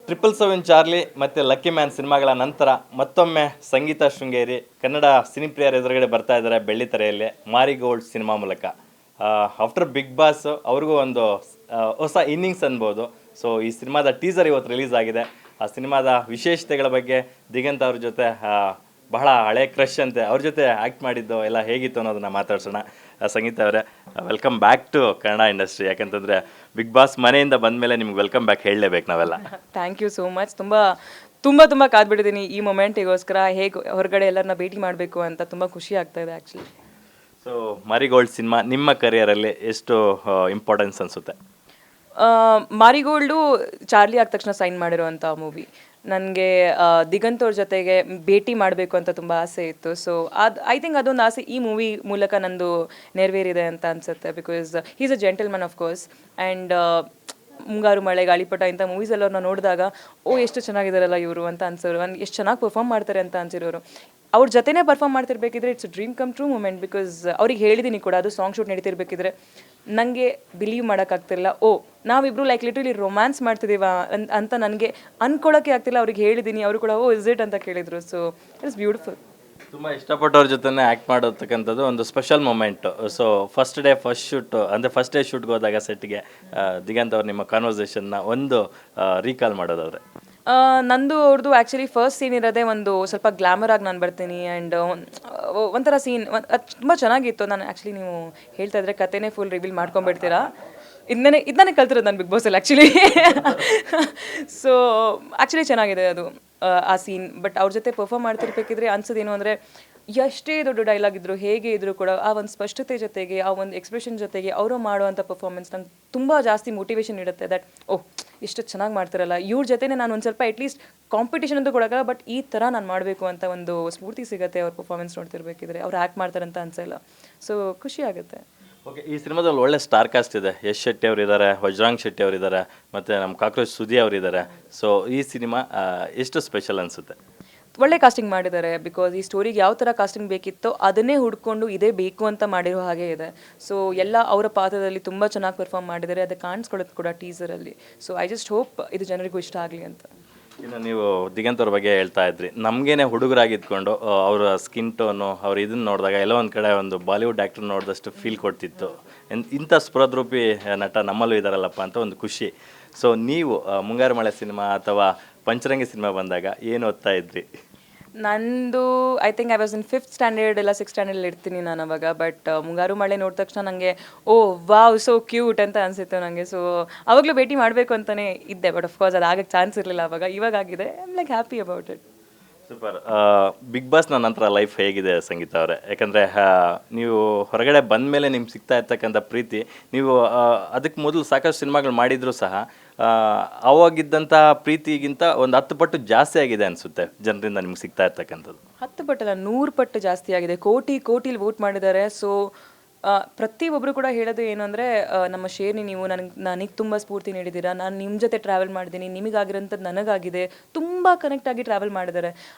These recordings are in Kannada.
777 ಚಾರ್ಲಿ ಮತ್ತು ಲಕ್ಕಿ ಮ್ಯಾನ್ ಸಿನಿಮಾಗಳ ನಂತರ ಮತ್ತೊಮ್ಮೆ ಸಂಗೀತ ಶೃಂಗೇರಿ ಕನ್ನಡ ಸಿನಿಪ್ರಿಯರ ಎದುರುಗಡೆ ಬರ್ತಾ ಇದ್ದಾರೆ ಬೆಳ್ಳಿತೆರೆಯಲ್ಲಿ ಮಾರಿಗೋಲ್ಡ್ ಸಿನಿಮಾ ಮೂಲಕ. ಆಫ್ಟರ್ ಬಿಗ್ ಬಾಸ್ ಅವ್ರಿಗೂ ಒಂದು ಹೊಸ ಇನ್ನಿಂಗ್ಸ್ ಅನ್ಬೋದು. ಸೊ ಈ ಸಿನಿಮಾದ ಟೀಸರ್ ಇವತ್ತು ರಿಲೀಸ್ ಆಗಿದೆ. ಆ ಸಿನಿಮಾದ ವಿಶೇಷತೆಗಳ ಬಗ್ಗೆ ದಿಗಂತ್ ಅವ್ರ ಜೊತೆ ಬಹಳ ಹಳೆ ಕ್ರಶ್ ಅಂತೆ ಅವ್ರ ಜೊತೆ ಆ್ಯಕ್ಟ್ ಮಾಡಿದ್ದು ಎಲ್ಲ ಹೇಗಿತ್ತು ಅನ್ನೋದನ್ನ ಮಾತಾಡ್ಸೋಣ. ಸಂಗೀತ ಅವರೇ, welcome back to Kannada industry. ಯಾಕಂತಂದರೆ ಬಿಗ್ ಬಾಸ್ ಮನೆಯಿಂದ ಬಂದಮೇಲೆ ನಿಮ್ಗೆ ವೆಲ್ಕಮ್ ಬ್ಯಾಕ್ ಹೇಳಲೇಬೇಕು ನಾವೆಲ್ಲ. Thank you so much. ತುಂಬ ಕಾದ್ಬಿಟ್ಟಿದ್ದೀನಿ ಈ ಮೊಮೆಂಟಿಗೋಸ್ಕರ. ಹೇಗೆ ಹೊರಗಡೆ ಎಲ್ಲರನ್ನ ಭೇಟಿ ಮಾಡಬೇಕು ಅಂತ ತುಂಬ ಖುಷಿ ಆಗ್ತಾ ಇದೆ ಆ್ಯಕ್ಚುಲಿ. ಸೊ ಮಾರಿಗೋಲ್ಡ್ ಸಿನಿಮಾ ನಿಮ್ಮ ಕರಿಯರಲ್ಲಿ ಎಷ್ಟು ಇಂಪಾರ್ಟೆನ್ಸ್ ಅನಿಸುತ್ತೆ? ಮಾರಿಗೋಲ್ಡು ಚಾರ್ಲಿ ಆದ ತಕ್ಷಣ ಸೈನ್ ಮಾಡಿರೋವಂಥ ಮೂವಿ. ನನಗೆ ದಿಗಂತ್ ಅವ್ರ ಜೊತೆಗೆ ಭೇಟಿ ಮಾಡಬೇಕು ಅಂತ ತುಂಬ ಆಸೆ ಇತ್ತು. ಸೊ ಐ ಥಿಂಕ್ ಅದೊಂದು ಆಸೆ ಈ ಮೂವಿ ಮೂಲಕ ನಂದು ನೆರವೇರಿದೆ ಅಂತ ಅನಿಸುತ್ತೆ. Because is a gentleman of course. And ಮುಂಗಾರು ಮಳೆ ಗಾಳಿಪಟ ಇಂಥ ಮೂವೀಸ್ ಎಲ್ಲರನ್ನ ನೋಡಿದಾಗ ಎಷ್ಟು ಚೆನ್ನಾಗಿದ್ದಾರಲ್ಲ ಇವರು ಅಂತ ಅನ್ಸೋರು. ಎಷ್ಟು ಚೆನ್ನಾಗಿ ಪರ್ಫಾರ್ಮ್ ಮಾಡ್ತಾರೆ ಅಂತ ಅನ್ಸಿರೋರು. ಅವ್ರ ಜೊತೆನೇ ಪರ್ಫಾರ್ಮ್ ಮಾಡ್ತಿರ್ಬೇಕಿದ್ರೆ it's dream come true moment. Because ಅವ್ರಿಗೆ ಹೇಳಿದ್ದೀನಿ ಕೂಡ, ಅದು ಸಾಂಗ್ ಶೂಟ್ ನಡೀತಿರ್ಬೇಕಿದ್ರೆ ನನಗೆ ಬಿಲೀವ್ ಮಾಡೋಕ್ಕಾಗ್ತಿಲ್ಲ. ನಾವಿಬ್ರು ಲೈಕ್ ಲಿಟ್ರಲಿ ರೊಮ್ಯಾನ್ಸ್ ಮಾಡ್ತಿದ್ದೀವ ಅಂತ ನನಗೆ ಅನ್ಕೊಳ್ಳೋಕ್ಕೆ ಆಗ್ತಿಲ್ಲ. ಅವ್ರಿಗೆ ಹೇಳಿದ್ದೀನಿ, ಅವರು ಕೂಡ ಇಸ್ ಇಟ್ ಅಂತ ಕೇಳಿದರು. So it's beautiful. ತುಂಬ ಇಷ್ಟಪಟ್ಟವ್ರ ಜೊತೆನೇ ಆ್ಯಕ್ಟ್ ಮಾಡೋತಕ್ಕಂಥದ್ದು ಒಂದು special moment. So first day ಶೂಟ್ಗೆ ಹೋದಾಗ ಸೆಟ್ಗೆ ದಿಗಂತ್ ಅವ್ರು ನಿಮ್ಮ ಕಾನ್ವರ್ಸೇಷನ್ನ ಒಂದು ರೀಕಾಲ್ ಮಾಡೋದಾದ್ರೆ? ನಂದು ಅವ್ರದ್ದು ಆ್ಯಕ್ಚುಲಿ ಫಸ್ಟ್ ಸೀನ್ ಇರೋದೇ ಒಂದು ಸ್ವಲ್ಪ ಗ್ಲಾಮರ್ ಆಗಿ ನಾನು ಬರ್ತೀನಿ. ಆ್ಯಂಡ್ ಒಂಥರ ಸೀನ್ ತುಂಬ ಚೆನ್ನಾಗಿತ್ತು. ನಾನು ಆ್ಯಕ್ಚುಲಿ ನೀವು ಹೇಳ್ತಾ ಇದ್ರೆ ಕತೆನೇ ಫುಲ್ ರಿವೀಲ್ ಮಾಡ್ಕೊಂಡ್ಬಿಡ್ತೀರಾ. ಇದನ್ನೇ ಕಲ್ತಿರೋದು ನಾನು ಬಿಗ್ ಬಾಸಲ್ಲಿ ಆ್ಯಕ್ಚುಲಿ. ಸೊ ಆ್ಯಕ್ಚುಲಿ ಚೆನ್ನಾಗಿದೆ ಅದು ಆ ಸೀನ್. ಬಟ್ ಅವ್ರ ಜೊತೆ ಪರ್ಫಾರ್ಮ್ ಮಾಡ್ತಿರ್ಬೇಕಿದ್ರೆ ಅನ್ಸೋದೇನು ಅಂದರೆ, ಎಷ್ಟೇ ದೊಡ್ಡ ಡೈಲಾಗ್ ಇದ್ರು ಹೇಗೆ ಇದ್ರೂ ಕೂಡ ಆ ಒಂದು ಸ್ಪಷ್ಟತೆ ಜೊತೆಗೆ ಆ ಒಂದು ಎಕ್ಸ್ಪ್ರೆಷನ್ ಜೊತೆಗೆ ಅವರು ಮಾಡುವಂಥ ಪರ್ಫಾರ್ಮೆನ್ಸ್ ನಂಗೆ ತುಂಬ ಜಾಸ್ತಿ ಮೋಟಿವೇಶನ್ ನೀಡುತ್ತೆ. ದಟ್ ಇಷ್ಟು ಚೆನ್ನಾಗಿ ಮಾಡ್ತಾರಲ್ಲ ಇವ್ರ ಜೊತೆನೇ ನಾನು ಒಂದು ಸ್ವಲ್ಪ ಅಟ್ಲೀಸ್ಟ್ ಕಾಂಪಿಟೇಷನ್ ಅಂತೂ ಕೊಡೋಲ್ಲ, ಬಟ್ ಈ ಥರ ನಾನು ಮಾಡಬೇಕು ಅಂತ ಒಂದು ಸ್ಫೂರ್ತಿ ಸಿಗುತ್ತೆ ಅವ್ರ ಪರ್ಫಾರ್ಮೆನ್ಸ್ ನೋಡ್ತಿರ್ಬೇಕಿದ್ರೆ. ಅವ್ರು ಆ್ಯಕ್ಟ್ ಮಾಡ್ತಾರಂತ ಅನ್ಸಲ್ಲ. ಸೊ ಖುಷಿ ಆಗುತ್ತೆ. ಓಕೆ, ಈ ಸಿನಿಮಾದಲ್ಲಿ ಒಳ್ಳೆ ಸ್ಟಾರ್ ಕಾಸ್ಟ್ ಇದೆ. ಯಶ್ ಶೆಟ್ಟಿ ಅವರಿದ್ದಾರೆ, ವಜ್ರಾಂಗ್ ಶೆಟ್ಟಿ ಅವರಿದ್ದಾರೆ, ಮತ್ತು ನಮ್ಮ ಕಾಕ್ರೋಚ್ ಸುದಿ ಅವರಿದ್ದಾರೆ. ಸೊ ಈ ಸಿನಿಮಾ ಎಷ್ಟು ಸ್ಪೆಷಲ್ ಅನಿಸುತ್ತೆ? ಒಳ್ಳೆ ಕಾಸ್ಟಿಂಗ್ ಮಾಡಿದ್ದಾರೆ. ಬಿಕಾಸ್ ಈ ಸ್ಟೋರಿಗೆ ಯಾವ ಥರ ಕಾಸ್ಟಿಂಗ್ ಬೇಕಿತ್ತೋ ಅದನ್ನೇ ಹುಡ್ಕೊಂಡು ಇದೇ ಬೇಕು ಅಂತ ಮಾಡಿರೋ ಹಾಗೆ ಇದೆ. ಸೊ ಎಲ್ಲ ಅವರ ಪಾತ್ರದಲ್ಲಿ ತುಂಬ ಚೆನ್ನಾಗಿ ಪರ್ಫಾರ್ಮ್ ಮಾಡಿದ್ದಾರೆ. ಅದು ಕಾಣಿಸ್ಕೊಳ್ಳೋದು ಕೂಡ ಟೀಸರಲ್ಲಿ. ಸೊ ಐ ಜಸ್ಟ್ ಹೋಪ್ ಇದು ಜನರಿಗೂ ಇಷ್ಟ ಆಗಲಿ ಅಂತ. ಇನ್ನು ನೀವು ದಿಗಂತ್ ಅವ್ರ ಬಗ್ಗೆ ಹೇಳ್ತಾ ಇದ್ರಿ, ನಮಗೇನೆ ಹುಡುಗರಾಗಿದ್ಕೊಂಡು ಅವರ ಸ್ಕಿನ್ ಟೋನು ಅವ್ರು ಇದನ್ನು ನೋಡಿದಾಗ ಎಲ್ಲೋ ಒಂದು ಕಡೆ ಒಂದು ಬಾಲಿವುಡ್ ಆ್ಯಕ್ಟರ್ ನೋಡಿದಷ್ಟು ಫೀಲ್ ಕೊಡ್ತಿತ್ತು. ಇಂಥ ಸ್ಫುರದ್ರೂಪಿ ನಟ ನಮ್ಮಲ್ಲೂ ಇದ್ದಾರಲ್ಲಪ್ಪ ಅಂತ ಒಂದು ಖುಷಿ. ಸೊ ನೀವು ಮುಂಗಾರು ಮಳೆ ಸಿನಿಮಾ ಅಥವಾ ಪಂಚರಂಗಿ ಸಿನಿಮಾ ಬಂದಾಗ ಏನು ಓದ್ತಾ ಇದ್ರಿ? ನಂದು I think I was in 5th standard ಇಲ್ಲ 6th ಸ್ಟ್ಯಾಂಡರ್ಡ್ ಇರ್ತೀನಿ ನಾನು ಅವಾಗ. ಬಟ್ ಮುಂಗಾರು ಮಳೆ ನೋಡಿದ ತಕ್ಷಣ ನನಗೆ ವಾವ್ ಸೋ ಕ್ಯೂಟ್ ಅಂತ ಅನಿಸಿತ್ತು ನನಗೆ. ಸೊ ಆವಾಗಲೂ ಭೇಟಿ ಮಾಡಬೇಕು ಅಂತಲೇ ಇದ್ದೆ. ಬಟ್ ಅಫ್ಕೋರ್ಸ್ ಅದು ಆಗಕ್ಕೆ ಚಾನ್ಸ್ ಇರಲಿಲ್ಲ ಅವಾಗ. ಇವಾಗ ಆಗಿದೆ. I am like happy about it. Super. Big ಬಾಸ್ನ ನಂತರ ಲೈಫ್ ಹೇಗಿದೆ ಸಂಗೀತ ಅವರೇ? ಯಾಕಂದರೆ ನೀವು ಹೊರಗಡೆ ಬಂದ ಮೇಲೆ ನಿಮ್ಗೆ ಸಿಗ್ತಾ ಇರ್ತಕ್ಕಂಥ ಪ್ರೀತಿ, ನೀವು ಅದಕ್ಕೆ ಮೊದಲು ಸಾಕಷ್ಟು ಸಿನಿಮಾಗಳು ಮಾಡಿದರೂ ಸಹ ಅವಾಗಿದ್ದಂಥ ಪ್ರೀತಿಗಿಂತ ಒಂದು 10 ಪಟ್ಟು ಜಾಸ್ತಿ ಆಗಿದೆ ಅನಿಸುತ್ತೆ ಜನರಿಂದ ನಿಮ್ಗೆ ಸಿಗ್ತಾ ಇರ್ತಕ್ಕಂಥದ್ದು. 10 ಪಟ್ಟಲ್ಲ, 100 ಪಟ್ಟು ಜಾಸ್ತಿ ಆಗಿದೆ. ಕೋಟಿಲಿ ವೋಟ್ ಮಾಡಿದ್ದಾರೆ. ಸೊ ಪ್ರತಿಯೊಬ್ಬರು ಕೂಡ ಹೇಳೋದು ಏನು ಅಂದರೆ, ನಮ್ಮ ಶೇರ್ನಿ ನೀವು ನನಗೆ ತುಂಬ ಸ್ಫೂರ್ತಿ ನೀಡಿದ್ದೀರಾ. ನಾನು ನಿಮ್ಮ ಜೊತೆ ಟ್ರಾವೆಲ್ ಮಾಡಿದ್ದೀನಿ, ನಿಮಗಾಗಿರೋಂಥದ್ದು ನನಗಾಗಿದೆ. ತುಂಬ ಕನೆಕ್ಟ್ ಆಗಿ ಟ್ರಾವೆಲ್ ಮಾಡಿದ್ದಾರೆ.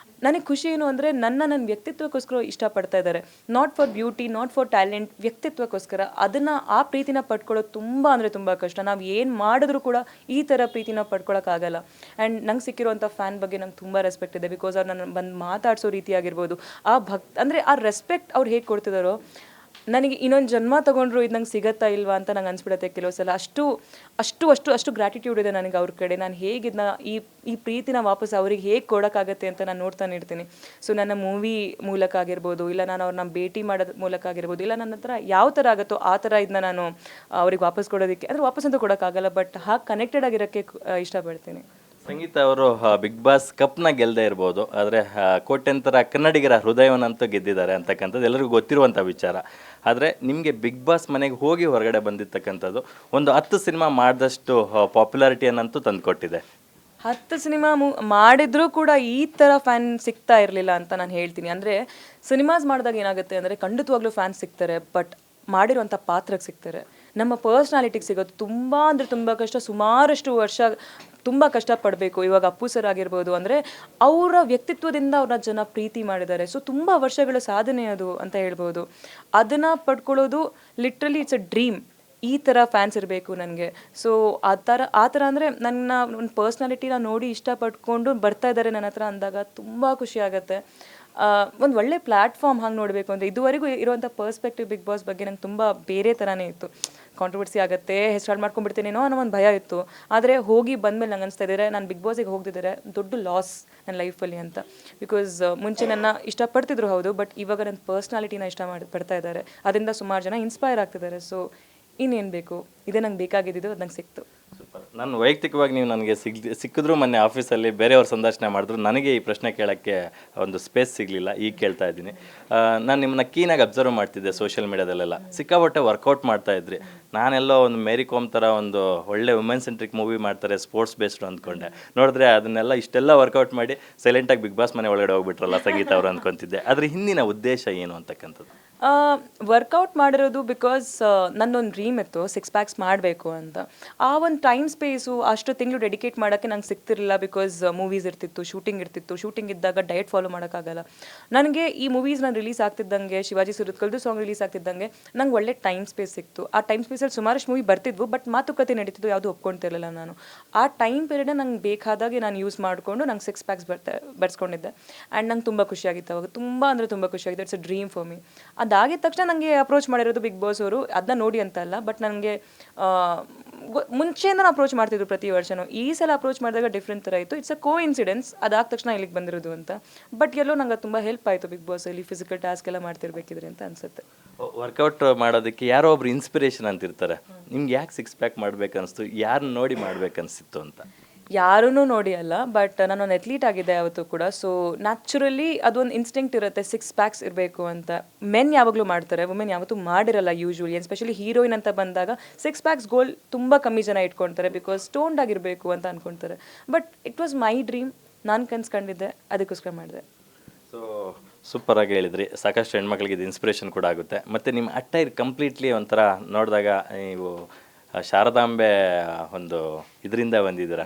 ನನಗೆ ಖುಷಿ ಏನು ಅಂದರೆ ನನ್ನ ವ್ಯಕ್ತಿತ್ವಕ್ಕೋಸ್ಕರ ಇಷ್ಟಪಡ್ತಾ ಇದ್ದಾರೆ. Not for beauty, not for talent, ವ್ಯಕ್ತಿತ್ವಕ್ಕೋಸ್ಕರ. ಅದನ್ನು ಆ ಪ್ರೀತಿನ ಪಡ್ಕೊಳ್ಳೋದು ತುಂಬ ಅಂದರೆ ತುಂಬ ಕಷ್ಟ. ನಾವು ಏನು ಮಾಡಿದ್ರೂ ಕೂಡ ಈ ಥರ ಪ್ರೀತಿನ ಪಡ್ಕೊಳ್ಳೋಕ್ಕಾಗಲ್ಲ. ಆ್ಯಂಡ್ ನಂಗೆ ಸಿಕ್ಕಿರುವಂಥ ಫ್ಯಾನ್ ಬಗ್ಗೆ ನಂಗೆ ತುಂಬ ರೆಸ್ಪೆಕ್ಟ್ ಇದೆ. ಬಿಕಾಸ್ ಅವ್ರು ನನ್ನ ಬಂದು ಮಾತಾಡಿಸೋ ರೀತಿ ಆಗಿರ್ಬೋದು, ಆ ಅಂದರೆ ಆ ರೆಸ್ಪೆಕ್ಟ್ ಅವ್ರು ಹೇಗೆ ಕೊಡ್ತಿದ್ದಾರೋ, ನನಗೆ ಇನ್ನೊಂದು ಜನ್ಮ ತೊಗೊಂಡ್ರು ಇದು ನಂಗೆ ಸಿಗತ್ತಾ ಇಲ್ವಾ ಅಂತ ನಂಗೆ ಅನ್ಸ್ಬಿಡುತ್ತೆ ಕೆಲವು ಸಲ. ಅಷ್ಟು ಗ್ರ್ಯಾಟಿಟ್ಯೂಡ್ ಇದೆ ನನಗೆ ಅವ್ರ ಕಡೆ. ನಾನು ಹೇಗಿದ್ನ ಈ ಪ್ರೀತಿನ ವಾಪಸ್ ಅವ್ರಿಗೆ ಹೇಗೆ ಕೊಡೋಕ್ಕಾಗತ್ತೆ ಅಂತ ನಾನು ನೋಡ್ತಾನೆ ಇರ್ತೀನಿ. ಸೊ ನನ್ನ ಮೂವಿ ಮೂಲಕ ಆಗಿರ್ಬೋದು, ಇಲ್ಲ ನಾನು ಅವ್ರನ್ನ ಭೇಟಿ ಮಾಡೋದ ಮೂಲಕ ಆಗಿರ್ಬೋದು, ಇಲ್ಲ ನನ್ನ ಹತ್ರ ಯಾವ ಥರ ಆಗುತ್ತೋ ಆ ಥರ ಇದನ್ನ ನಾನು ಅವ್ರಿಗೆ ವಾಪಸ್ ಕೊಡೋದಕ್ಕೆ, ಅಂದರೆ ವಾಪಸ್ ಅಂತೂ ಕೊಡೋಕ್ಕಾಗಲ್ಲ, ಬಟ್ ಹಾಗೆ ಕನೆಕ್ಟೆಡ್ ಆಗಿರೋಕ್ಕೆ ಇಷ್ಟಪಡ್ತೀನಿ. ಸಂಗೀತ ಅವರು ಬಿಗ್ ಬಾಸ್ ಕಪ್ನ ಗೆಲ್ಲದೆ ಇರ್ಬೋದು, ಆದರೆ ಕೋಟ್ಯಂತರ ಕನ್ನಡಿಗರ ಹೃದಯವನ್ನಂತೂ ಗೆದ್ದಿದ್ದಾರೆ ಅಂತಕ್ಕಂಥದ್ದು ಎಲ್ಲರಿಗೂ ಗೊತ್ತಿರುವಂಥ ವಿಚಾರ. ಆದರೆ ನಿಮಗೆ ಬಿಗ್ ಬಾಸ್ ಮನೆಗೆ ಹೋಗಿ ಹೊರಗಡೆ ಬಂದಿರ್ತಕ್ಕಂಥದ್ದು ಒಂದು 10 ಸಿನಿಮಾ ಮಾಡಿದಷ್ಟು ಪಾಪ್ಯುಲಾರಿಟಿಯನ್ನಂತೂ ತಂದುಕೊಟ್ಟಿದೆ. 10 ಸಿನಿಮಾ ಮಾಡಿದ್ರೂ ಕೂಡ ಈ ಥರ ಫ್ಯಾನ್ ಸಿಗ್ತಾ ಇರಲಿಲ್ಲ ಅಂತ ನಾನು ಹೇಳ್ತೀನಿ. ಅಂದರೆ ಸಿನಿಮಾಸ್ ಮಾಡಿದಾಗ ಏನಾಗುತ್ತೆ ಅಂದರೆ ಖಂಡಿತವಾಗ್ಲೂ ಫ್ಯಾನ್ಸ್ ಸಿಗ್ತಾರೆ, ಬಟ್ ಮಾಡಿರುವಂಥ ಪಾತ್ರಕ್ಕೆ ಸಿಗ್ತಾರೆ. ನಮ್ಮ ಪರ್ಸ್ನಾಲಿಟಿಗೆ ಸಿಗೋದು ತುಂಬ ಅಂದರೆ ತುಂಬ ಕಷ್ಟ. ಸುಮಾರಷ್ಟು ವರ್ಷ ತುಂಬ ಕಷ್ಟಪಡಬೇಕು. ಇವಾಗ ಅಪ್ಪು ಸರ್ ಆಗಿರ್ಬೋದು, ಅಂದರೆ ಅವರ ವ್ಯಕ್ತಿತ್ವದಿಂದ ಅವ್ರನ್ನ ಜನ ಪ್ರೀತಿ ಮಾಡಿದ್ದಾರೆ. ಸೊ ತುಂಬ ವರ್ಷಗಳ ಸಾಧನೆ ಅದು ಅಂತ ಹೇಳ್ಬೋದು. ಅದನ್ನು ಪಡ್ಕೊಳ್ಳೋದು ಲಿಟ್ರಲಿ ಇಟ್ಸ್ ಅ ಡ್ರೀಮ್. ಈ ಥರ ಫ್ಯಾನ್ಸ್ ಇರಬೇಕು ನನಗೆ. ಸೊ ಆ ಥರ ಅಂದರೆ ನನ್ನ ಒಂದು ಪರ್ಸ್ನಾಲಿಟಿನ ನೋಡಿ ಇಷ್ಟಪಟ್ಕೊಂಡು ಬರ್ತಾ ಇದ್ದಾರೆ ನನ್ನ ಹತ್ರ ಅಂದಾಗ ತುಂಬ ಖುಷಿ ಆಗುತ್ತೆ. ಒಂದು ಒಳ್ಳೆ ಪ್ಲ್ಯಾಟ್ಫಾರ್ಮ್ ಹಂಗೆ ನೋಡಬೇಕು ಅಂದರೆ ಇದುವರೆಗೂ ಇರುವಂಥ ಪರ್ಸ್ಪೆಕ್ಟಿವ್ ಬಿಗ್ ಬಾಸ್ ಬಗ್ಗೆ ನಂಗೆ ತುಂಬ ಬೇರೆ ಥರನೇ ಇತ್ತು. ಕಾಂಟ್ರವರ್ಸಿ ಆಗುತ್ತೆ, ಹೆಸರು ಮಾಡ್ಕೊಂಡ್ಬಿಡ್ತೀನೇನೋ ಅನ್ನೋ ಒಂದು ಭಯ ಇತ್ತು. ಆದರೆ ಹೋಗಿ ಬಂದಮೇಲೆ ನಂಗೆ ಅನಿಸ್ತಾ ಇದ್ದಾರೆ ನಾನು ಬಿಗ್ ಬಾಸಿಗೆ ಹೋಗ್ತಿದ್ದಾರೆ ದೊಡ್ಡ ಲಾಸ್ ನನ್ನ ಲೈಫಲ್ಲಿ ಅಂತ. ಬಿಕಾಸ್ ಮುಂಚೆ ನನ್ನ ಇಷ್ಟಪಡ್ತಿದ್ರು ಹೌದು, ಬಟ್ ಇವಾಗ ನನ್ನ ಪರ್ಸ್ನಾಲಿಟಿನ ಪಡ್ತಾ ಇದ್ದಾರೆ. ಅದರಿಂದ ಸುಮಾರು ಜನ ಇನ್ಸ್ಪೈರ್ ಆಗ್ತಿದ್ದಾರೆ. ಸೊ ಇನ್ನೇನು ಬೇಕು, ಇದೇ ನಂಗೆ ಬೇಕಾಗಿದ್ದು, ಅದು ನಂಗೆ ಸಿಕ್ತು. ಸೂಪರ್. ನಾನು ವೈಯಕ್ತಿಕವಾಗಿ ನೀವು ನನಗೆ ಸಿಕ್ಕಿದ್ರು ಮೊನ್ನೆ ಆಫೀಸಲ್ಲಿ ಬೇರೆಯವ್ರ ಸಂದರ್ಶನ ಮಾಡಿದ್ರು, ನನಗೆ ಈ ಪ್ರಶ್ನೆ ಕೇಳೋಕ್ಕೆ ಒಂದು ಸ್ಪೇಸ್ ಸಿಗಲಿಲ್ಲ. ಈಗ ಕೇಳ್ತಾ ಇದ್ದೀನಿ. ನಾನು ನಿಮ್ಮನ್ನ ಕೀನಾಗಿ ಅಬ್ಸರ್ವ್ ಮಾಡ್ತಿದ್ದೆ ಸೋಷಿಯಲ್ ಮೀಡಿಯಾದಲ್ಲೆಲ್ಲ, ಸಿಕ್ಕಾಪಟ್ಟೆ ವರ್ಕೌಟ್ ಮಾಡ್ತಾ ಇದ್ರಿ. ನಾನೆಲ್ಲೋ ಒಂದು ಮೇರಿ ಕೋಮ್ ಥರ ಒಂದು ಒಳ್ಳೆ ವುಮೆನ್ ಸೆಂಟ್ರಿಕ್ ಮೂವಿ ಮಾಡ್ತಾರೆ ಸ್ಪೋರ್ಟ್ಸ್ ಬೇಸ್ಡ್ ಅಂದ್ಕೊಂಡೆ. ನೋಡಿದ್ರೆ ಅದನ್ನೆಲ್ಲ ಇಷ್ಟೆಲ್ಲ ವರ್ಕೌಟ್ ಮಾಡಿ ಸೈಲೆಂಟಾಗಿ ಬಿಗ್ ಬಾಸ್ ಮನೆ ಒಳಗಡೆ ಹೋಗ್ಬಿಟ್ರಲ್ಲ ಸಂಗೀತ ಅವರು ಅಂದ್ಕೊತಿದ್ದೆ. ಅದ್ರ ಹಿಂದಿನ ಉದ್ದೇಶ ಏನು ಅಂತಕ್ಕಂಥದ್ದು? ವರ್ಕೌಟ್ ಮಾಡಿರೋದು ಬಿಕಾಸ್ ನನ್ನೊಂದು ಡ್ರೀಮ್ ಇತ್ತು, 6 ಪ್ಯಾಕ್ಸ್ ಮಾಡಬೇಕು ಅಂತ. ಆ ಒಂದು ಟೈಮ್ ಸ್ಪೇಸು ಅಷ್ಟು ತಿಂಗಳು ಡೆಡಿಕೇಟ್ ಮಾಡೋಕ್ಕೆ ನಂಗೆ ಸಿಗ್ತಿರಲಿಲ್ಲ. ಬಿಕಾಸ್ ಮೂವೀಸ್ ಇರ್ತಿತ್ತು, ಶೂಟಿಂಗ್ ಇದ್ದಾಗ ಡಯಟ್ ಫಾಲೋ ಮಾಡೋಕ್ಕಾಗಲ್ಲ ನನಗೆ. ಈ ಮೂವೀಸ್ ನಾನು ರಿಲೀಸ್ ಆಗ್ತಿದ್ದಂಗೆ, ಶಿವಾಜಿ ಸುರತ್ಕಲ್ದು ಸಾಂಗ್ ರಿಲೀಸ್ ಆಗ್ತಿದ್ದಂಗೆ ನಂಗೆ ಒಳ್ಳೆ ಟೈಮ್ ಸ್ಪೇಸ್ ಸಿಕ್ತು. ಆ ಟೈಮ್ ಸ್ಪೇಸಲ್ಲಿ ಸುಮಾರಷ್ಟು ಮೂವಿ ಬರ್ತಿದ್ವು, ಬಟ್ ಮಾತುಕತೆ ನಡೀತಿದ್ದು, ಯಾವುದು ಒಪ್ಕೊಳ್ತಿರಲಿಲ್ಲ ನಾನು. ಆ ಟೈಮ್ ಪೀರಿಯಡ್ನ ನಂಗೆ ಬೇಕಾದಾಗೆ ನಾನು ಯೂಸ್ ಮಾಡಿಕೊಂಡು ನಂಗೆ 6 ಪ್ಯಾಕ್ಸ್ ಬರ್ಸ್ಕೊಂಡಿದ್ದೆ. ಆ್ಯಂಡ್ ನಂಗೆ ತುಂಬ ಖುಷಿಯಾಗಿತ್ತು ಅವಾಗ, ತುಂಬ ಅಂದರೆ ತುಂಬ ಖುಷಿಯಾಗಿತ್ತು. It's a dream for me. ಅದಾಗಿದ ತಕ್ಷಣ ನನಗೆ ಅಪ್ರೋಚ್ ಮಾಡಿರೋದು ಬಿಗ್ ಬಾಸ್ ಅವರು, ಅದನ್ನ ನೋಡಿ ಅಂತ ಅಲ್ಲ, ಬಟ್ ನನಗೆ ಮುಂಚೆಯಿಂದ ಅಪ್ರೋಚ್ ಮಾಡ್ತಿದ್ರು ಪ್ರತಿ ವರ್ಷನೂ. ಈ ಸಲ ಅಪ್ರೋಚ್ ಮಾಡಿದಾಗ ಡಿಫ್ರೆಂಟ್ ಥರ ಇತ್ತು. ಇಟ್ಸ್ ಅ ಕೋ ಇನ್ಸಿಡೆನ್ಸ್, ಅದಾದ ತಕ್ಷಣ ಇಲ್ಲಿಗೆ ಬಂದಿರೋದು ಅಂತ. ಬಟ್ ಎಲ್ಲೋ ನಂಗೆ ತುಂಬ ಹೆಲ್ಪ್ ಆಯಿತು ಬಿಗ್ ಬಾಸಲ್ಲಿ ಫಿಸಿಕಲ್ ಟಾಸ್ಕ್ ಎಲ್ಲ ಮಾಡ್ತಿರ್ಬೇಕಿದ್ರೆ ಅಂತ ಅನ್ಸುತ್ತೆ. ವರ್ಕೌಟ್ ಮಾಡೋದಕ್ಕೆ ಯಾರೋ ಒಬ್ರು ಇನ್ಸ್ಪಿರೇಷನ್ ಅಂತಿರ್ತಾರೆ. ನಿಮ್ಗೆ ಯಾಕೆ 6 ಪ್ಯಾಕ್ ಮಾಡ್ಬೇಕನ್ನಿಸ್ತು, ಯಾರನ್ನ ನೋಡಿ ಮಾಡ್ಬೇಕನ್ಸಿತ್ತು ಅಂತ? ಯಾರೂ ನೋಡಿ ಅಲ್ಲ, ಬಟ್ ನಾನೊಂದು ಅಥ್ಲೀಟ್ ಆಗಿದ್ದೆ ಯಾವತ್ತೂ ಕೂಡ. ಸೊ ನ್ಯಾಚುರಲಿ ಅದೊಂದು ಇನ್ಸ್ಟಿಂಕ್ಟ್ ಇರುತ್ತೆ 6 ಪ್ಯಾಕ್ಸ್ ಇರಬೇಕು ಅಂತ. ಮೆನ್ ಯಾವಾಗಲೂ ಮಾಡ್ತಾರೆ, ವುಮೆನ್ ಯಾವತ್ತೂ ಮಾಡಿರಲ್ಲ ಯೂಶ್ವಲಿ. ಎಸ್ಪೆಷಲಿ ಹೀರೋಯಿನ್ ಅಂತ ಬಂದಾಗ 6 ಪ್ಯಾಕ್ಸ್ ಗೋಲ್ ತುಂಬ ಕಮ್ಮಿ ಜನ ಇಟ್ಕೊಳ್ತಾರೆ, ಬಿಕಾಸ್ ಸ್ಟೋನ್ಡ್ ಆಗಿರಬೇಕು ಅಂತ ಅಂದ್ಕೊಳ್ತಾರೆ. But it was my dream, ನಾನು ಕನ್ಸ್ಕೊಂಡಿದ್ದೆ, ಅದಕ್ಕೋಸ್ಕರ ಮಾಡಿದೆ. ಸೊ ಸೂಪರಾಗಿ ಹೇಳಿದ್ರಿ. ಸಾಕಷ್ಟು ಹೆಣ್ಮಕ್ಳಿಗೆ ಇದು ಇನ್ಸ್ಪಿರೇಷನ್ ಕೂಡ ಆಗುತ್ತೆ. ಮತ್ತು ನಿಮ್ಮ ಅಟ್ಟೈರ್ ಕಂಪ್ಲೀಟ್ಲಿ ಒಂಥರ ನೋಡಿದಾಗ ನೀವು ಶಾರದಾಂಬೆ ಒಂದು ಇದರಿಂದ ಬಂದಿದ್ದೀರ,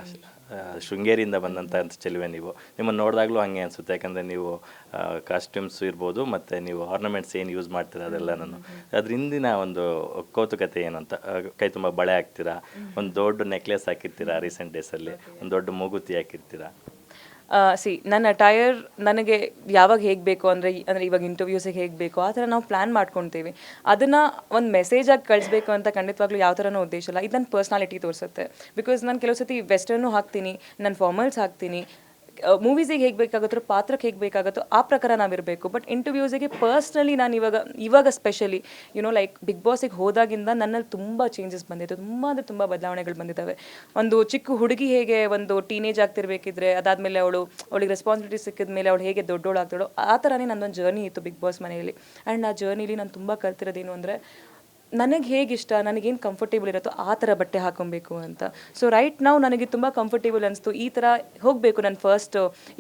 ಶೃಂಗೇರಿಯಿಂದ ಬಂದಂಥ ಚೆಲುವೆ ನೀವು. ನಿಮ್ಮನ್ನು ನೋಡಿದಾಗಲೂ ಹಂಗೆ ಅನಿಸುತ್ತೆ, ಯಾಕಂದರೆ ನೀವು ಕಾಸ್ಟ್ಯೂಮ್ಸ್ ಇರ್ಬೋದು ಮತ್ತು ನೀವು ಆರ್ನಮೆಂಟ್ಸ್ ಏನು ಯೂಸ್ ಮಾಡ್ತೀರ ಅದೆಲ್ಲ. ನಾನು ಅದ್ರ ಹಿಂದಿನ ಒಂದು ಕೌತುಕತೆ ಏನು ಅಂತ, ಕೈ ತುಂಬ ಬಳೆ ಹಾಕ್ತೀರಾ, ಒಂದು ದೊಡ್ಡ ನೆಕ್ಲೆಸ್ ಹಾಕಿರ್ತೀರಾ ರೀಸೆಂಟ್ ಡೇಸಲ್ಲಿ, ಒಂದು ದೊಡ್ಡ ಮೂಗುತಿ ಹಾಕಿರ್ತೀರಾ. ನನ್ನ ಅಟೈರ್ ನನಗೆ ಯಾವಾಗ ಹೇಗೆ ಬೇಕು ಅಂದರೆ ಇವಾಗ ಇಂಟರ್ವ್ಯೂಸಿಗೆ ಹೇಗೆ ಬೇಕೋ ಆ ಥರ ನಾವು ಪ್ಲ್ಯಾನ್ ಮಾಡ್ಕೊತೀವಿ. ಅದನ್ನು ಒಂದು ಮೆಸೇಜಾಗಿ ಕಳಿಸ್ಬೇಕು ಅಂತ ಖಂಡಿತವಾಗ್ಲೂ ಯಾವ ಥರನೂ ಉದ್ದೇಶ ಇಲ್ಲ. ಇದು ನನ್ನ ಪರ್ಸ್ನಾಲಿಟಿ ತೋರಿಸುತ್ತೆ. ಬಿಕಾಸ್ ನಾನು ಕೆಲವು ಸತಿ ವೆಸ್ಟರ್ನು ಹಾಕ್ತೀನಿ, ನಾನು ಫಾರ್ಮಲ್ಸ್ ಹಾಕ್ತೀನಿ. ಮೂವೀಸಿಗೆ ಹೇಗೆ ಬೇಕಾಗುತ್ತೋ, ಪಾತ್ರಕ್ಕೆ ಹೇಗೆ ಬೇಕಾಗುತ್ತೋ ಆ ಪ್ರಕಾರ ನಾವಿರಬೇಕು. ಬಟ್ ಇಂಟರ್ವ್ಯೂಸಿಗೆ ಪರ್ಸ್ನಲಿ ನಾನು ಇವಾಗ ಸ್ಪೆಷಲಿ ಲೈಕ್ ಬಿಗ್ ಬಾಸಿಗೆ ಹೋದಾಗಿಂದ ನನ್ನಲ್ಲಿ ತುಂಬ ಚೇಂಜಸ್ ಬಂದಿತ್ತು, ತುಂಬ ಅಂದರೆ ತುಂಬ ಬದಲಾವಣೆಗಳು ಬಂದಿದ್ದಾವೆ. ಒಂದು ಚಿಕ್ಕ ಹುಡುಗಿ ಹೇಗೆ ಒಂದು ಟೀನೇಜ್ ಆಗ್ತಿರ್ಬೇಕಿದ್ರೆ, ಅದಾದಮೇಲೆ ಅವಳಿಗೆ ರೆಸ್ಪಾನ್ಸಿಬಿಲಿಟಿ ಸಿಕ್ಕಿದ ಮೇಲೆ ಅವಳು ಹೇಗೆ ದೊಡ್ಡೋಳು ಆಗ್ತಾಳೋ, ಆ ಥರನೇ ನನ್ನೊಂದು ಜರ್ನಿ ಇತ್ತು ಬಿಗ್ ಬಾಸ್ ಮನೆಯಲ್ಲಿ. ಆ್ಯಂಡ್ ಆ ಜರ್ನಿಲಿ ನಾನು ತುಂಬ ಕಲ್ತಿರೋದೇನು ಅಂದರೆ, ನನಗೆ ಹೇಗಿಷ್ಟ, ನನಗೇನು ಕಂಫರ್ಟೇಬಲ್ ಇರುತ್ತೋ ಆ ಥರ ಬಟ್ಟೆ ಹಾಕೊಬೇಕು ಅಂತ. ಸೊ ರೈಟ್ ನಾವು ನನಗೆ ತುಂಬ ಕಂಫರ್ಟೇಬಲ್ ಅನಿಸ್ತು, ಈ ಥರ ಹೋಗಬೇಕು. ನಾನು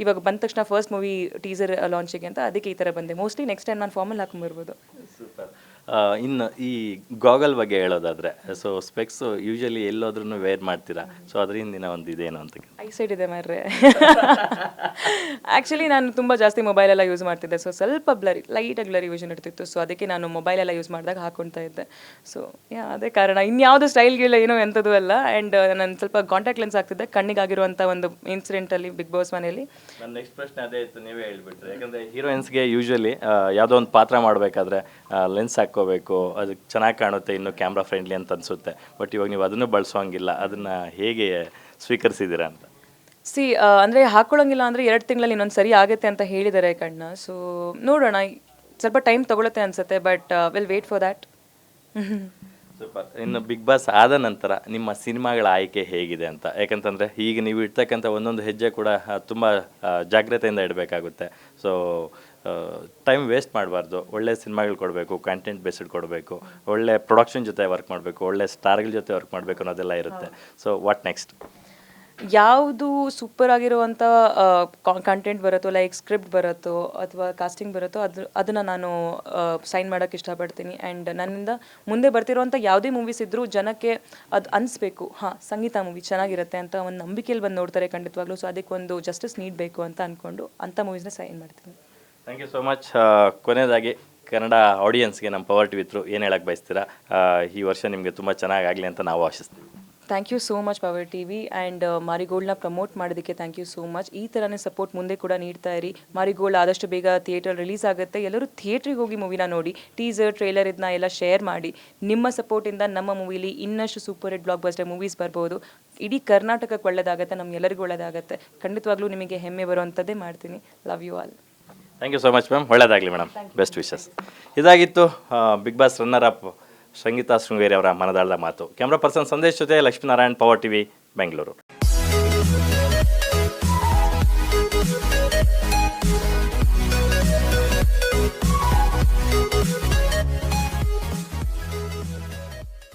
ಇವಾಗ ಬಂದ ತಕ್ಷಣ ಫಸ್ಟ್ ಮೂವಿ ಟೀಸರ್ ಲಾಂಚಿಗೆ ಅಂತ, ಅದಕ್ಕೆ ಈ ಥರ ಬಂದೆ. ಮೋಸ್ಟ್ಲಿ ನೆಕ್ಸ್ಟ್ ಟೈಮ್ ನಾನು ಫಾರ್ಮಲ್ ಹಾಕೊಂಬರ್ಬೋದು. ಸೂಪರ್. ಇನ್ನು ಈ ಗಾಗಲ್ ಬಗ್ಗೆ ಹೇಳೋದಾದರೆ, ಸೊ ಸ್ಪೆಕ್ಸ್ ಯೂಶಲಿ ಎಲ್ಲೋದ್ರೂ ವೇರ್ ಮಾಡ್ತೀರಾ, ಸೊ ಅದ್ರ ಹಿಂದಿನ ಒಂದು ಇದೇನು ಅಂತ? ಐಸೈಟ್ ಇದೆ ಮಾರ್ರೆ. ಆ್ಯಕ್ಚುಲಿ ನಾನು ತುಂಬ ಜಾಸ್ತಿ ಮೊಬೈಲೆಲ್ಲ ಯೂಸ್ ಮಾಡ್ತಿದ್ದೆ, ಸೊ ಸ್ವಲ್ಪ ಲೈಟಾಗಿ ಬ್ಲರಿ ವಿಷನ್ ಇರ್ತಿತ್ತು. ಸೊ ಅದಕ್ಕೆ ನಾನು ಮೊಬೈಲೆಲ್ಲ ಯೂಸ್ ಮಾಡಿದಾಗ ಹಾಕ್ಕೊಳ್ತಾ ಇದ್ದೆ. ಸೊ ಅದೇ ಕಾರಣ, ಇನ್ಯಾವುದು ಸ್ಟೈಲ್ಗಿಲ್ಲ, ಏನೋ ಎಂಥದ್ದು ಅಲ್ಲ. ಆ್ಯಂಡ್ ನಾನು ಸ್ವಲ್ಪ ಕಾಂಟ್ಯಾಕ್ಟ್ ಲೆನ್ಸ್ ಆಗ್ತಿದ್ದೆ ಕಣ್ಣಿಗಾಗಿರುವಂಥ ಒಂದು ಇನ್ಸಿಡೆಂಟಲ್ಲಿ ಬಿಗ್ ಬಾಸ್ ಮನೆಯಲ್ಲಿ. ನನ್ನ ನೆಕ್ಸ್ಟ್ ಪ್ರಶ್ನೆ ಅದೇ ಇತ್ತು, ನೀವೇ ಹೇಳ್ಬಿಟ್ರೆ. ಯಾಕಂದರೆ ಹೀರೋಯಿನ್ಸ್ಗೆ ಯೂಶಲಿ ಯಾವುದೋ ಒಂದು ಪಾತ್ರ ಮಾಡಬೇಕಾದ್ರೆ ಲೆನ್ಸ್ ಹಾಕ್ಕೋಬೇಕು, ಅದು ಚೆನ್ನಾಗಿ ಕಾಣುತ್ತೆ, ಇನ್ನು ಕ್ಯಾಮ್ರಾ ಫ್ರೆಂಡ್ಲಿ ಅಂತ ಅನಿಸುತ್ತೆ. ಬಟ್ ಇವಾಗ ನೀವು ಅದನ್ನು ಬಳಸೋಂಗಿಲ್ಲ, ಅದನ್ನು ಹೇಗೆ ಸ್ವೀಕರಿಸಿದ್ದೀರಾ ಅಂತ? ಅಂದರೆ ಹಾಕ್ಕೊಳ್ಳೋಂಗಿಲ್ಲ ಅಂದರೆ 2 ತಿಂಗಳಲ್ಲಿ ಇನ್ನೊಂದು ಸರಿ ಆಗುತ್ತೆ ಅಂತ ಹೇಳಿದ್ದಾರೆ ಕಣ್ಣ. ಸೊ ನೋಡೋಣ, ಸ್ವಲ್ಪ ಟೈಮ್ ತೊಗೊಳುತ್ತೆ ಅನಿಸುತ್ತೆ, but will wait for that. Super. ಇನ್ನು ಬಿಗ್ ಬಾಸ್ ಆದ ನಂತರ ನಿಮ್ಮ ಸಿನಿಮಾಗಳ ಆಯ್ಕೆ ಹೇಗಿದೆ ಅಂತ? ಯಾಕಂತಂದರೆ ಈಗ ನೀವು ಇಡ್ತಕ್ಕಂಥ ಒಂದೊಂದು ಹೆಜ್ಜೆ ಕೂಡ ತುಂಬ ಜಾಗ್ರತೆಯಿಂದ ಇಡಬೇಕಾಗುತ್ತೆ. ಸೊ ಟೈಮ್ ವೇಸ್ಟ್ ಮಾಡಬಾರ್ದು, ಒಳ್ಳೆ ಸಿನಿಮಾಗಳು ಕೊಡಬೇಕು, ಕಂಟೆಂಟ್ ಬೇಸ್ಡ್ ಕೊಡಬೇಕು, ಒಳ್ಳೆ ಪ್ರೊಡಕ್ಷನ್ ಜೊತೆ ವರ್ಕ್ ಮಾಡಬೇಕು, ಒಳ್ಳೆ ಸ್ಟಾರ್ಗಳ ಜೊತೆ ವರ್ಕ್ ಮಾಡಬೇಕು ಅನ್ನೋದೆಲ್ಲ ಇರುತ್ತೆ. So what next? ಯಾವುದು ಸೂಪರ್ ಆಗಿರುವಂಥ ಕಂಟೆಂಟ್ ಬರುತ್ತೋ, ಲೈಕ್ ಸ್ಕ್ರಿಪ್ಟ್ ಬರುತ್ತೋ ಅಥವಾ ಕಾಸ್ಟಿಂಗ್ ಬರುತ್ತೋ, ಅದನ್ನು ನಾನು ಸೈನ್ ಮಾಡೋಕ್ಕೆ ಇಷ್ಟಪಡ್ತೀನಿ. ಆ್ಯಂಡ್ ನನ್ನಿಂದ ಮುಂದೆ ಬರ್ತಿರೋವಂಥ ಯಾವುದೇ ಮೂವೀಸ್ ಇದ್ದರೂ ಜನಕ್ಕೆ ಅದು ಅನಿಸ್ಬೇಕು, ಸಂಗೀತ ಮೂವಿ ಚೆನ್ನಾಗಿರುತ್ತೆ ಅಂತ ಒಂದು ನಂಬಿಕೆಯಲ್ಲಿ ಬಂದು ನೋಡ್ತಾರೆ ಖಂಡಿತವಾಗ್ಲೂ. ಸೊ ಅದಕ್ಕೆ ಒಂದು ಜಸ್ಟಿಸ್ ನೀಡಬೇಕು ಅಂತ ಅಂದ್ಕೊಂಡು ಅಂಥ ಮೂವೀಸ್ನ ಸೈನ್ ಮಾಡ್ತೀನಿ. Thank you so much. ಕೊನೆಯದಾಗಿ ಕನ್ನಡ ಆಡಿಯನ್ಸ್ಗೆ ನಮ್ಮ ಪವರ್ ಟಿವಿ ಥ್ರೂ ಏನು ಹೇಳಕ್ಕೆ ಬಯಸ್ತೀರಾ? ಈ ವರ್ಷ ನಿಮಗೆ ತುಂಬ ಚೆನ್ನಾಗಾಗಲಿ ಅಂತ ನಾವು ಆಶಿಸ್ತೀವಿ. Thank you so much power T V and ಮಾರಿಗೋಲ್ಡ್ನ ಪ್ರಮೋಟ್ ಮಾಡೋದಕ್ಕೆ ಥ್ಯಾಂಕ್ ಯು ಸೋ ಮಚ್. ಈ ಥರನೇ ಸಪೋರ್ಟ್ ಮುಂದೆ ಕೂಡ ನೀಡ್ತಾ ಇರಿ. ಮಾರಿಗೋಲ್ಡ್ ಆದಷ್ಟು ಬೇಗ ಥಿಯೇಟರ್ ರಿಲೀಸ್ ಆಗುತ್ತೆ. ಎಲ್ಲರೂ ಥಿಯೇಟ್ರಿಗೆ ಹೋಗಿ ಮೂವಿನ ನೋಡಿ, ಟೀಸರ್ ಟ್ರೇಲರ್ ಇದನ್ನ ಎಲ್ಲ ಶೇರ್ ಮಾಡಿ. ನಿಮ್ಮ ಸಪೋರ್ಟಿಂದ ನಮ್ಮ ಮೂವಿಲಿ ಇನ್ನಷ್ಟು super hit blockbuster movies ಬರ್ಬೋದು. ಇಡೀ ಕರ್ನಾಟಕಕ್ಕೆ ಒಳ್ಳೆಯದಾಗುತ್ತೆ, ನಮ್ಗೆಲ್ಲರಿಗೂ ಒಳ್ಳೆಯದಾಗುತ್ತೆ. ಖಂಡಿತವಾಗ್ಲೂ ನಿಮಗೆ ಹೆಮ್ಮೆ ಬರುವಂಥದ್ದೇ ಮಾಡ್ತೀನಿ. Love you all. Thank you so much ma'am. ಒಳ್ಳೆಯದಾಗಲಿ ಮೇಡಮ್. Best wishes. ಇದಾಗಿತ್ತು big boss runner up Sangeetha Sringeri ಅವರ ಮನದಾಳದ ಮಾತು. ಕ್ಯಾಮ್ರಾ ಪರ್ಸನ್ ಸಂದೇಶ್ ಜೊತೆ ಲಕ್ಷ್ಮೀನಾರಾಯಣ್, ಪವರ್ ಟಿವಿ, ಬೆಂಗಳೂರು.